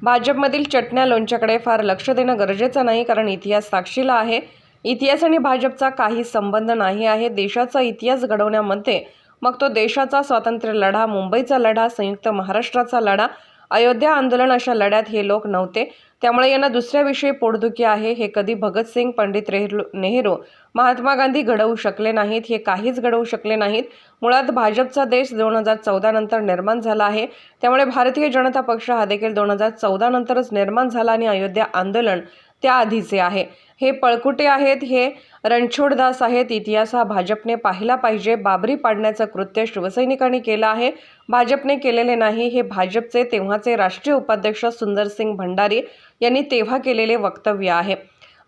भाजपमधील चटण्या लोणच्याकडे फार लक्ष देणं गरजेचं नाही, कारण इतिहास साक्षीला आहे. इतिहास आणि भाजपचा काही संबंध नाही आहे. देशाचा इतिहास घडवण्यामध्ये मग तो देशाचा स्वातंत्र्य लढा, मुंबईचा लढा, संयुक्त महाराष्ट्राचा लढा, अयोध्या आंदोलन अशा लढ्यात हे लोक नव्हते. त्यामुळे यांना दुसऱ्याविषयी पोटदुखी आहे. हे कधी भगतसिंग, पंडित नेहरू, महात्मा गांधी घडवू शकले नाहीत. हे काहीच घडवू शकले नाहीत. मुळात भाजपचा देश 2014 नंतर निर्माण झाला आहे. त्यामुळे भारतीय जनता पक्ष हा देखील 2014 नंतरच निर्माण झाला आणि अयोध्या आंदोलन त्याआधीचे आहे. हे पळकुटे आहेत, हे रणछोडदास आहेत. इतिहास हा भाजपने पाहिला पाहिजे. बाबरी पाडण्याचं कृत्य शिवसैनिकांनी केलं आहे, भाजपने केलेले नाही. हे भाजपचे तेव्हाचे राष्ट्रीय उपाध्यक्ष सुंदरसिंग भंडारी यांनी तेव्हा केलेले वक्तव्य आहे.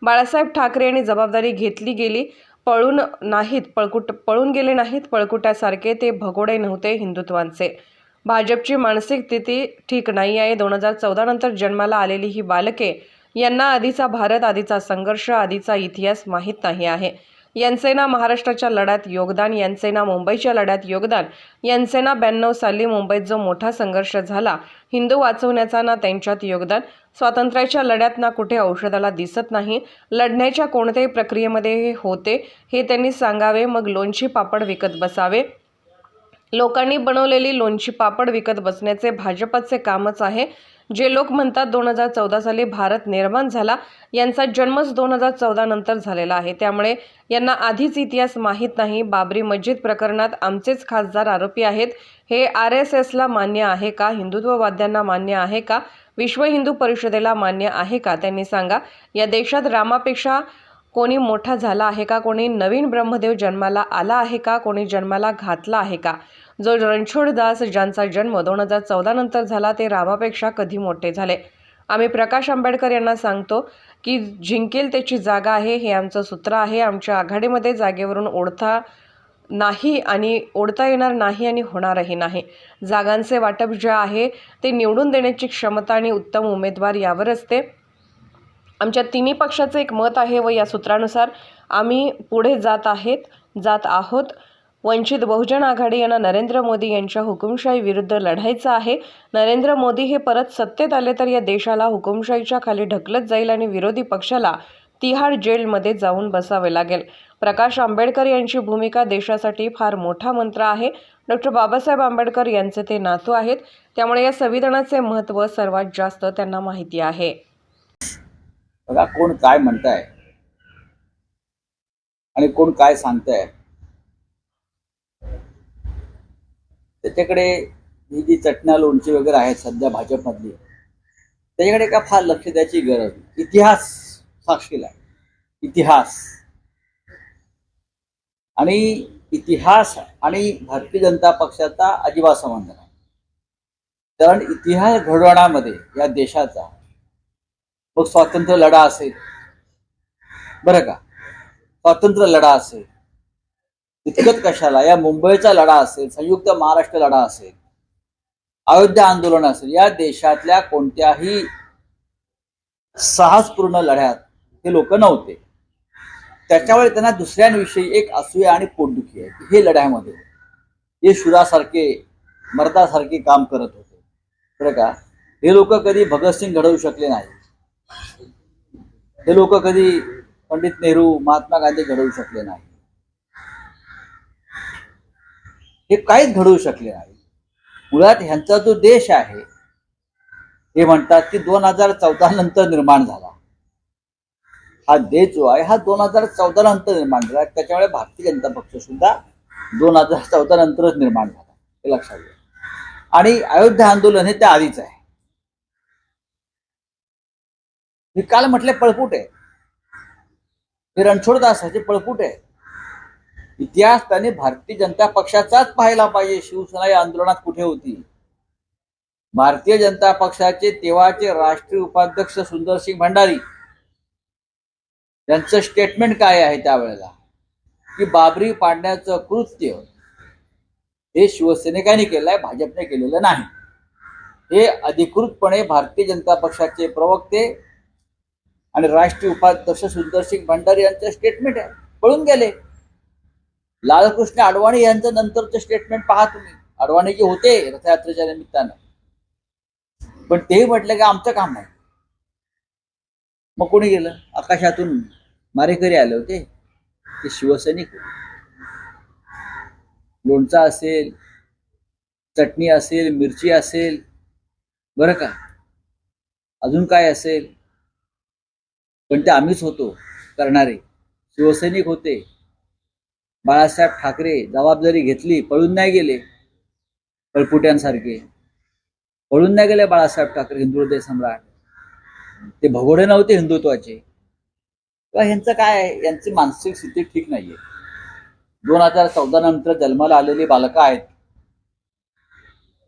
बाळासाहेब ठाकरे यांनी जबाबदारी घेतली गेली, पळून गेले नाहीत. पळकुट्यासारखे ते भगोडे नव्हते हिंदुत्वांचे. भाजपची मानसिक स्थिती ठीक नाही आहे. 2014 नंतर जन्माला आलेली ही बालके, यांना आधीचा भारत, आधीचा संघर्ष, आधीचा इतिहास माहीत नाही आहे. यांचे ना महाराष्ट्राच्या लढ्यात योगदान, यांचे ना मुंबईच्या लढ्यात योगदान, यांचे ना 92 साली मुंबईत जो मोठा संघर्ष झाला हिंदू वाचवण्याचा, ना त्यांच्यात योगदान. स्वातंत्र्याच्या लढ्यात ना कुठे औषधाला दिसत नाही. लढण्याच्या कोणत्याही प्रक्रियेमध्ये हे होते हे त्यांनी सांगावे. मग लोणची पापड विकत बसावे. लोकांनी बनवलेली लोणची पापड विकत बसण्याचे भाजपचे कामच आहे. जे लोक म्हणतात 2014 साली भारत निर्माण झाला, यांचा जन्मच 2014 नंतर झालेला आहे. त्यामुळे यांना आधीच इतिहास माहीत नाही. बाबरी मस्जिद प्रकरणात आमचेच खासदार आरोपी आहेत. हे RSSला मान्य आहे का? हिंदुत्ववाद्यांना मान्य आहे का? विश्व हिंदू परिषदेला मान्य आहे का? त्यांनी सांगा. या देशात रामापेक्षा कोणी मोठा झाला आहे का? कोणी नवीन ब्रह्मदेव जन्माला आला आहे का? कोणी जन्माला घातला आहे का? जो रणछोडदास, ज्यांचा जन्म 2014 नंतर झाला, ते रामापेक्षा कधी मोठे झाले? आम्ही प्रकाश आंबेडकर यांना सांगतो की जिंकेल त्याची जागा आहे, हे आमचं सूत्र आहे. आमच्या आघाडीमध्ये जागेवरून ओढता नाही आणि ओढता येणार नाही आणि होणारही नाही. जागांचे वाटप जे आहे ते निवडून देण्याची क्षमता आणि उत्तम उमेदवार यावर असते. आमच्या तिन्ही पक्षाचं एक मत आहे व या सूत्रानुसार आम्ही पुढे जात आहोत. वंचित बहुजन आघाडी यांना नरेंद्र मोदी यांच्या हुकुमशाही विरुद्ध लढायचं आहे. नरेंद्र मोदी हे परत सत्तेत आले तर या देशाला हुकुमशाहीच्या खाली ढकलत जाईल आणि विरोधी पक्षाला तिहाड जेलमध्ये जाऊन बसावे लागेल. प्रकाश आंबेडकर यांची भूमिका देशासाठी फार मोठा मंत्र आहे. डॉक्टर बाबासाहेब आंबेडकर यांचे ते नातू आहेत. त्यामुळे या संविधानाचे महत्त्व सर्वात जास्त त्यांना माहिती आहे. बघा, कोण काय म्हणताय आणि कोण काय सांगताय, त्याच्याकडे ही जी चटण्या लोणची वगैरे आहेत सध्या भाजपमधली, त्याच्याकडे का फार लक्ष द्यायची गरज. इतिहास साक्षीला आहे. इतिहास आणि भारतीय जनता पक्षाचा अजिबात संबंध नाही. कारण इतिहास घडवण्यामध्ये या देशाचा मग स्वातंत्र्य लढा असेल, बरं का, स्वातंत्र्य लढा असेल, इतकंच कशाला, या मुंबईचा लढा असेल, संयुक्त महाराष्ट्र लढा असेल, अयोध्या आंदोलन असेल, या देशातल्या कोणत्याही साहसपूर्ण लढ्यात हे लोक नव्हते. त्याच्यामुळे त्यांना दुसऱ्यांविषयी एक असूया आणि पोटदुखी आहे की हे लढ्यामध्ये हे शूरासारखे, मर्दासारखे काम करत होते, बरं का. हे लोक कधी भगतसिंग घडवू शकले नाही. हे लोक कधी पंडित नेहरू, महात्मा गांधी घडवू शकले नाही. हे काहीच घडवू शकले नाही. मुळात ह्यांचा जो देश आहे हे म्हणतात की 2014 नंतर निर्माण झाला. हा देश जो आहे हा 2014 नंतर निर्माण झाला. त्याच्यामुळे भारतीय जनता पक्ष सुद्धा 2014 नंतरच निर्माण झाला, हे लक्षात घ्या. आणि अयोध्या आंदोलन हे त्या आधीच आहे. हे काल म्हटले पळपुट आहे, हे रणछोडदासाचे पळपुट आहे. इतिहास त्याने भारतीय जनता पक्षाचाच पाहायला पाहिजे. शिवसेना या आंदोलनात कुठे होती? भारतीय जनता पक्षाचे तेव्हाचे राष्ट्रीय उपाध्यक्ष सुंदरसिंग भंडारी यांचं स्टेटमेंट काय आहे त्यावेळेला, की बाबरी पाडण्याचं कृत्य हे शिवसैनिकांनी केलंय, भाजपने केलेलं नाही. हे अधिकृतपणे भारतीय जनता पक्षाचे प्रवक्ते आणि राष्ट्रीय उपाध्यक्ष सुंदरसिंग भंडारी यांचं स्टेटमेंट आहे. पळून गेले. लालकृष्ण अडवाणी यांचं नंतरचं स्टेटमेंट पहा तुम्ही. अडवाणी जे होते रथयात्रेच्या निमित्तानं, पण तेही म्हटलं की आमचं काम नाही. मग कोणी गेलं? आकाशातून मारेकरी आले होते, ते शिवसैनिक होते. लोणचा असेल, चटणी असेल, मिरची असेल, बरं का, अजून काय असेल, पण ते आम्हीच होतो करणारे. शिवसैनिक होते. बाळासाहेब ठाकरे जबाबदारी घेतली, पळून नाही गेले पळपुट्यांसारखे. पळून नाही गेले बाळासाहेब ठाकरे, हिंदू हृदय सम्राट. ते भगोडे नव्हते हिंदुत्वाचे. किंवा ह्यांचं काय आहे, यांची मानसिक स्थिती ठीक नाहीये. 2014 नंतर जन्माला आलेली बालकं आहेत.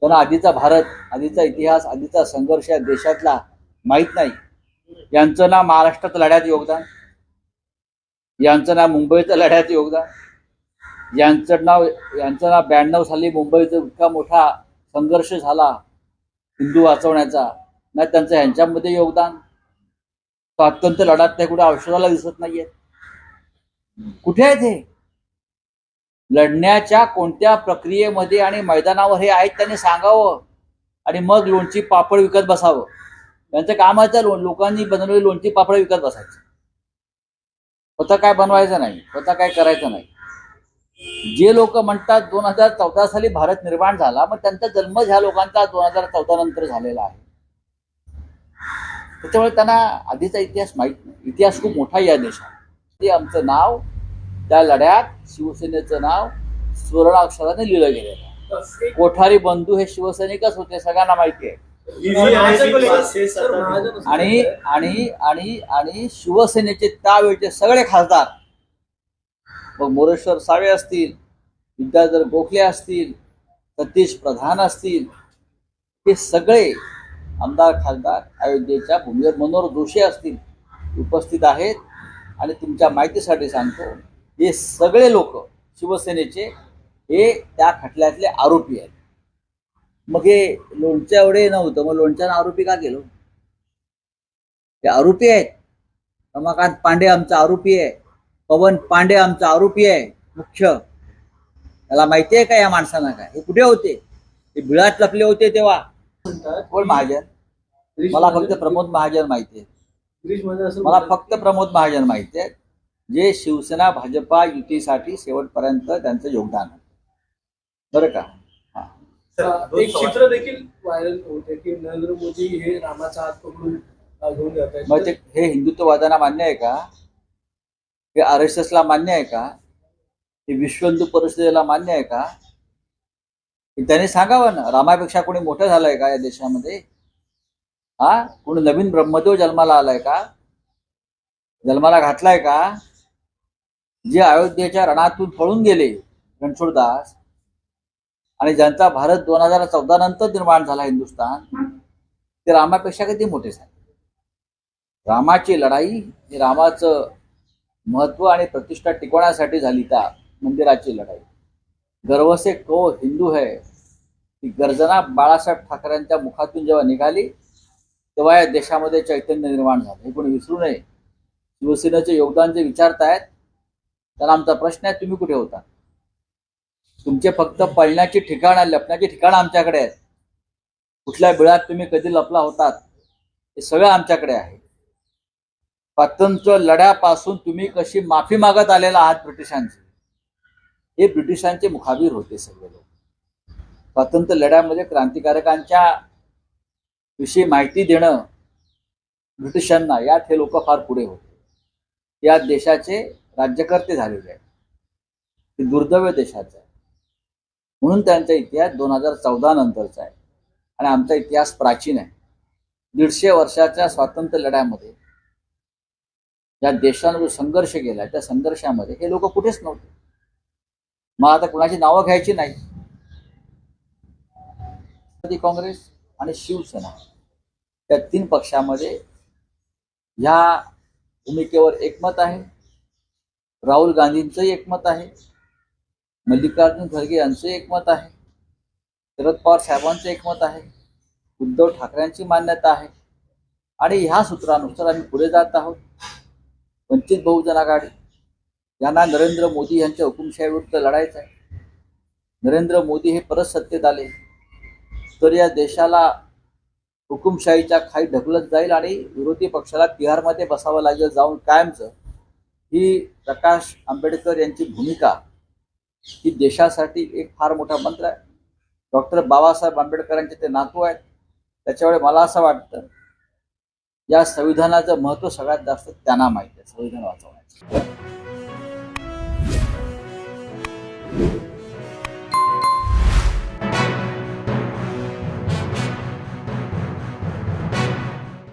त्यांना आधीचा भारत, आधीचा इतिहास, आधीचा संघर्ष या देशातला माहीत नाही. यांचं ना महाराष्ट्रात लढ्यात योगदान, यांचं ना मुंबईच्या लढ्यात योगदान, यांचं ना 92 साली मुंबईचा इतका मोठा संघर्ष झाला हिंदू वाचवण्याचा, ना त्यांचं ह्यांच्यामध्ये योगदान. स्वातंत्र्य लढ्यात ते कुठे औषधाला दिसत नाहीये. कुठे आहेत हे? लढण्याच्या कोणत्या प्रक्रियेमध्ये आणि मैदानावर हे आहेत त्यांनी सांगावं, आणि मग लोणची पापड विकत बसावं. त्यांचं काम आहे तर लोकांनी बनवलेली लोणची पापड विकत बसायचं. स्वतः काय बनवायचं नाही, स्वतः काय करायचं नाही. जे लोक म्हणतात 2014 साली भारत निर्माण झाला, मग त्यांचा जन्म ह्या लोकांचा 2014 नंतर झालेला आहे. त्याच्यामुळे त्यांना आधीचा इतिहास माहीत नाही. इतिहास खूप मोठा या देशात. ते आमचं नाव त्या लढ्यात, शिवसेनेचं नाव सुवर्णाक्षराने लिहिलं गेलेलं आहे. कोठारी बंधू हे शिवसैनिकच होते, सगळ्यांना माहिती आहे. आणि आणि आणि आणि शिवसेनेचे त्यावेळचे सगळे खासदार, मग मोरेश्वर सावे असतील, विद्याधर गोखले असतील, सतीश प्रधान असतील, हे सगळे आमदार खासदार अयोध्येच्या भूमीवर, मनोहर जोशी असतील, उपस्थित आहेत. आणि तुमच्या माहितीसाठी सांगतो, हे सगळे लोक शिवसेनेचे हे त्या खटल्यातले आरोपी आहेत. मग हे लोणच्या एवढे नव्हतं, मग लोणच्यानं आरोपी का केलं? हे आरोपी आहेत. रमाकांत पांडे आमचा आरोपी आहे, पवन पांडे आमचा आरोपी आहे मुख्य. त्याला माहिती आहे का या माणसांना काय? हे कुठे होते? हे बिळात लपले होते तेव्हा. कोण महाजन? मला फक्त प्रमोद महाजन माहिती आहे. मला फक्त प्रमोद महाजन माहिती आहे, जे शिवसेना भाजपा युतीसाठी शेवटपर्यंत त्यांचं योगदान आहे, बरं का. एक चित्र देखील व्हायरल होते की नरेंद्र मोदी हे रामाचा हात पकडून घेऊन जात आहेत. मग ते हे हिंदुत्ववाद्यांना मान्य आहे का? हे RSS ला मान्य आहे का? हे विश्व हिंदू परिषदेला मान्य आहे का? त्यांनी सांगावं ना. रामापेक्षा कोणी मोठं झालंय का या देशामध्ये? कोणी नवीन ब्रह्मदेव जन्माला आलाय का? जन्माला घातलाय का? जे अयोध्येच्या रणातून पळून गेले रणछोडदास, आणि ज्यांचा भारत 2014 नंतर निर्माण झाला हिंदुस्थान, ते रामापेक्षा किती मोठे झाले. रामाची लढाई ही रामाचं महत्व आणि प्रतिष्ठा टिकवण्यासाठी झाली. त्या मंदिराची लढाई, गर्व से को हिंदू है, ही गर्जना बाळासाहेब ठाकरेंच्या मुखातून जेव्हा निघाली, तेव्हा या देशामध्ये चैतन्य निर्माण झालं. हे कोणी विसरू नये. शिवसेनेचे योगदान जे विचारतायत, त्यांना आमचा प्रश्न आहे, तुम्ही कुठे होता? तुमचे फक्त पळण्याची ठिकाणं, लपण्याची ठिकाणं आमच्याकडे आहेत. कुठल्या बिळात तुम्ही कधी लपला होतात हे सगळं आमच्याकडे आहे. स्वातंत्र्य लढ्यापासून तुम्ही कशी माफी मागत आलेला आहात ब्रिटिशांची, हे ब्रिटिशांचे मुखाबीर होते सगळे लोक. स्वातंत्र्य लढ्यामध्ये क्रांतिकारकांच्या विषयी माहिती देणं ब्रिटिशांना, यात हे लोक फार पुढे होते. या देशाचे राज्यकर्ते झालेले आहेत. हे दुर्दैव देशाचं आहे. म्हणून त्यांचा इतिहास 2014 नंतरचा आहे, आणि आमचा इतिहास प्राचीन आहे. 150 वर्षाच्या स्वातंत्र्य लढ्यामध्ये ज्या देशानं जो संघर्ष केला, त्या संघर्षामध्ये हे लोक कुठेच नव्हते. मग आता कुणाची नावं घ्यायची नाही. काँग्रेस आणि शिवसेना त्या 3 पक्षामध्ये ह्या भूमिकेवर एकमत आहे. राहुल गांधींचंही एकमत आहे, मल्लिकार्जुन खरगे यांचं एकमत आहे, शरद पवार साहेबांचं एकमत आहे, उद्धव ठाकरेंची मान्यता आहे. आणि ह्या सूत्रानुसार आम्ही पुढे जात आहोत. वंचित बहुजन आघाडी यांना नरेंद्र मोदी यांच्या हुकुमशाहीविरुद्ध लढायचं आहे. नरेंद्र मोदी हे परत सत्तेत आले तर या देशाला हुकुमशाहीच्या खाली ढकलत जाईल आणि विरोधी पक्षाला तिहारमध्ये बसावं लागेल जाऊन कायमचं, ही प्रकाश आंबेडकर यांची भूमिका ही देशासाठी एक फार मोठा मंत्र आहे. डॉक्टर बाबासाहेब आंबेडकरांचे ते नातू आहेत. त्याच्यामुळे मला असं वाटतं या संविधानाचं महत्त्व सगळ्यात जास्त त्यांना माहिती आहे, संविधान वाचवण्याचं.